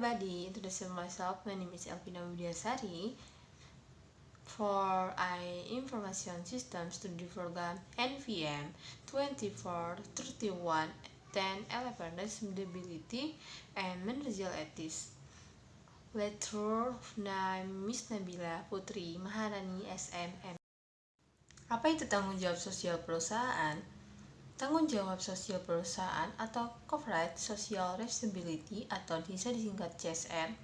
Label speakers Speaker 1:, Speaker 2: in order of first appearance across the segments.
Speaker 1: everybody, introduce myself. My name is Elvina Widiasari. For Information Systems Study Program NVM 2431 1011 Responsibility and Managerial Ethics. Lecturer Miss Nabila Putri Maharani SMM. Apa itu tanggung jawab sosial perusahaan? Tanggung jawab sosial perusahaan atau Corporate Social Responsibility atau bisa disingkat CSR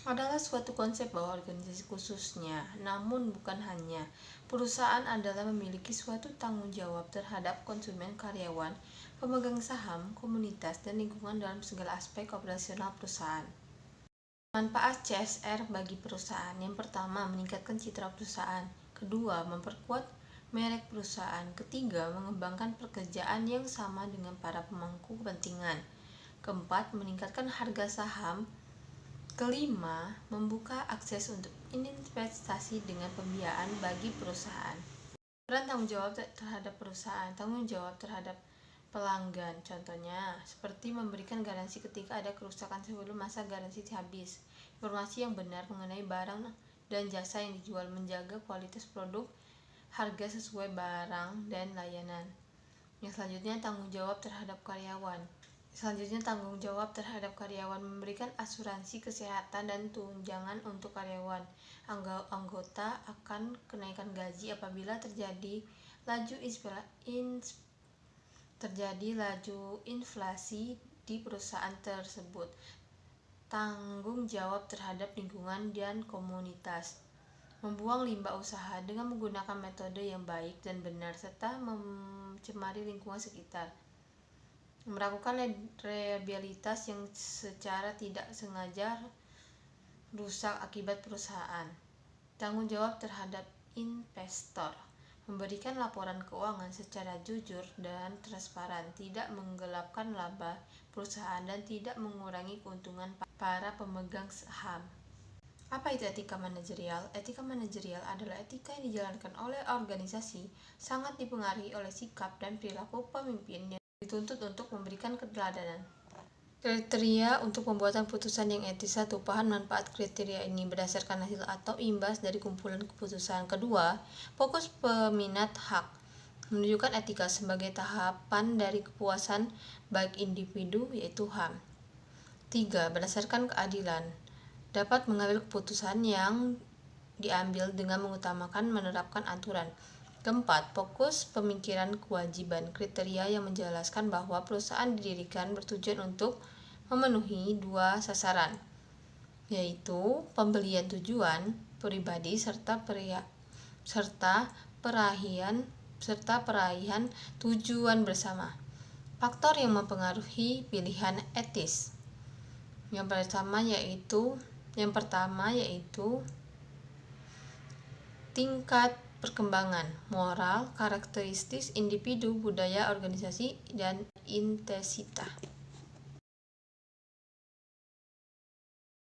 Speaker 1: adalah suatu konsep bahwa organisasi khususnya, namun bukan hanya, perusahaan adalah memiliki suatu tanggung jawab terhadap konsumen, karyawan, pemegang saham, komunitas, dan lingkungan dalam segala aspek operasional perusahaan. Manfaat CSR bagi perusahaan: yang pertama, meningkatkan citra perusahaan. Kedua, memperkuat merek perusahaan. Ketiga, mengembangkan pekerjaan yang sama dengan para pemangku kepentingan. Keempat, meningkatkan harga saham. Kelima, membuka akses untuk investasi dengan pembiayaan bagi perusahaan. Peran tanggung jawab terhadap perusahaan. Tanggung jawab terhadap pelanggan, contohnya seperti memberikan garansi ketika ada kerusakan sebelum masa garansi habis, informasi yang benar mengenai barang dan jasa yang dijual, menjaga kualitas produk, harga sesuai barang dan layanan. Yang selanjutnya, tanggung jawab terhadap karyawan. Memberikan asuransi kesehatan dan tunjangan untuk karyawan. Anggota akan kenaikan gaji apabila terjadi laju inflasi di perusahaan tersebut. Tanggung jawab terhadap lingkungan dan komunitas. Membuang limbah usaha dengan menggunakan metode yang baik dan benar serta mencemari lingkungan sekitar. Melakukan rehabilitas yang secara tidak sengaja rusak akibat perusahaan. Tanggung jawab terhadap investor. Memberikan laporan keuangan secara jujur dan transparan, tidak menggelapkan laba perusahaan dan tidak mengurangi keuntungan para pemegang saham. Apa itu etika manajerial? Etika manajerial adalah etika yang dijalankan oleh organisasi, sangat dipengaruhi oleh sikap dan perilaku pemimpin yang dituntut untuk memberikan keteladanan. Kriteria untuk pembuatan putusan yang etis. 1. Paham manfaat kriteria ini berdasarkan hasil atau imbas dari kumpulan keputusan. Kedua, fokus peminat hak. Menunjukkan etika sebagai tahapan dari kepuasan baik individu, yaitu HAM. 3. Berdasarkan keadilan. Dapat mengambil keputusan yang diambil dengan mengutamakan menerapkan aturan. Keempat, fokus pemikiran kewajiban. Kriteria yang menjelaskan bahwa perusahaan didirikan bertujuan untuk memenuhi 2 sasaran, yaitu pembelian tujuan pribadi serta peraihan tujuan bersama. Faktor yang mempengaruhi pilihan etis. Yang pertama yaitu tingkat perkembangan moral, karakteristik individu, budaya organisasi, dan intensitas.